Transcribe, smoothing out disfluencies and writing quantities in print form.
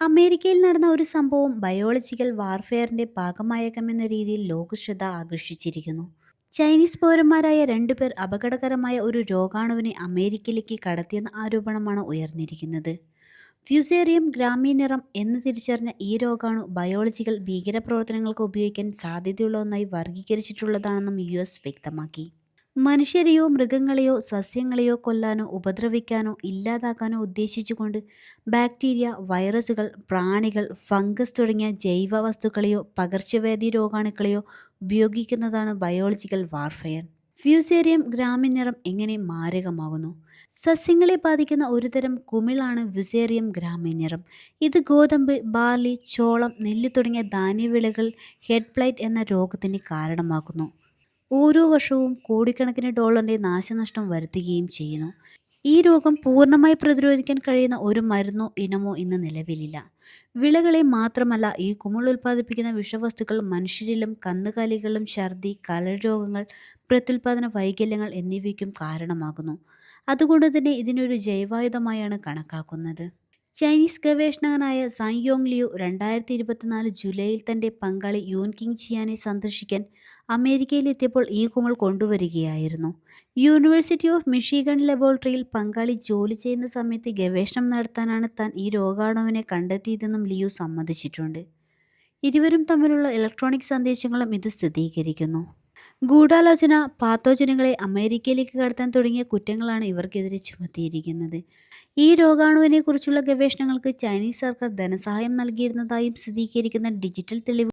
അമേരിക്കയിൽ നടന്ന ഒരു സംഭവം ബയോളജിക്കൽ വാർഫെയറിന്റെ ഭാഗമായേക്കാമെന്ന രീതിയിൽ ലോകശ്രദ്ധ ആകർഷിച്ചിരിക്കുന്നു. ചൈനീസ് പൗരന്മാരായ രണ്ടുപേർ അപകടകരമായ ഒരു രോഗാണുവിനെ അമേരിക്കയിലേക്ക് കടത്തിയെന്ന ആരോപണമാണ് ഉയർന്നിരിക്കുന്നത്. ഫ്യൂസേറിയം ഗ്രാമീനിറം എന്ന് തിരിച്ചറിഞ്ഞ ഈ രോഗാണു ബയോളജിക്കൽ ഭീകരപ്രവർത്തനങ്ങൾക്ക് ഉപയോഗിക്കാൻ സാധ്യതയുള്ള ഒന്നായി വർഗീകരിച്ചിട്ടുള്ളതാണെന്നും US വ്യക്തമാക്കി. മനുഷ്യരെയോ മൃഗങ്ങളെയോ സസ്യങ്ങളെയോ കൊല്ലാനോ ഉപദ്രവിക്കാനോ ഇല്ലാതാക്കാനോ ഉദ്ദേശിച്ചുകൊണ്ട് ബാക്ടീരിയ, വൈറസുകൾ, പ്രാണികൾ, ഫംഗസ് തുടങ്ങിയ ജൈവ വസ്തുക്കളെയോ പകർച്ചവ്യാധി രോഗാണുക്കളെയോ ഉപയോഗിക്കുന്നതാണ് ബയോളജിക്കൽ വാർഫെയർ. ഫ്യൂസേറിയം ഗ്രാമിനിറം എങ്ങനെ മാരകമാകുന്നു? സസ്യങ്ങളെ ബാധിക്കുന്ന ഒരുതരം കുമിളാണ് ഫ്യൂസേറിയം ഗ്രാമിനിറം. ഇത് ഗോതമ്പ്, ബാർലി, ചോളം, നെല്ല് തുടങ്ങിയ ധാന്യവിളകൾ ഹെഡ് പ്ലൈറ്റ് എന്ന രോഗത്തിന് കാരണമാക്കുന്നു. ഓരോ വർഷവും കോടിക്കണക്കിന് ഡോളറിന്റെ നാശനഷ്ടം വരുത്തുകയും ചെയ്യുന്നു. ഈ രോഗം പൂർണ്ണമായി പ്രതിരോധിക്കാൻ കഴിയുന്ന ഒരു മരുന്നോ ഇനമോ ഇന്ന് നിലവിലില്ല. വിളകളെ മാത്രമല്ല, ഈ കുമിൾ ഉൽപ്പാദിപ്പിക്കുന്ന വിഷവസ്തുക്കൾ മനുഷ്യരിലും കന്നുകാലികളിലും ഛർദി, കരൾ പ്രത്യുൽപാദന വൈകല്യങ്ങൾ എന്നിവയ്ക്കും കാരണമാകുന്നു. അതുകൊണ്ട് തന്നെ ഇതിനൊരു ജൈവായുധമായാണ് കണക്കാക്കുന്നത്. ചൈനീസ് ഗവേഷകനായ സാങ് യോങ് ലിയു 2024 ജൂലൈയിൽ തന്റെ പങ്കാളി യൂൻ കിങ് ചിയാനെ സന്ദർശിക്കാൻ അമേരിക്കയിലെത്തിയപ്പോൾ ഈ കുമിൾ കൊണ്ടുവരികയായിരുന്നു. യൂണിവേഴ്സിറ്റി ഓഫ് മിഷിഗൺ ലബോറട്ടറിയിൽ പങ്കാളി ജോലി ചെയ്യുന്ന സമയത്ത് ഗവേഷണം നടത്താനാണ് താൻ ഈ രോഗാണുവിനെ കണ്ടെത്തിയതെന്നും ലിയു സമ്മതിച്ചിട്ടുണ്ട്. ഇരുവരും തമ്മിലുള്ള ഇലക്ട്രോണിക് സന്ദേശങ്ങളും ഇത് സ്ഥിരീകരിക്കുന്നു. ഗൂഢാലോചന, പാത്തോജനുകളെ അമേരിക്കയിലേക്ക് കടത്താൻ തുടങ്ങിയ കുറ്റങ്ങളാണ് ഇവർക്കെതിരെ ചുമത്തിയിരിക്കുന്നത്. ഈ രോഗാണുവിനെക്കുറിച്ചുള്ള ഗവേഷണങ്ങൾക്ക് ചൈനീസ് സർക്കാർ ധനസഹായം നൽകിയിരുന്നതായും സ്ഥിരീകരിക്കുന്ന ഡിജിറ്റൽ തെളിവ്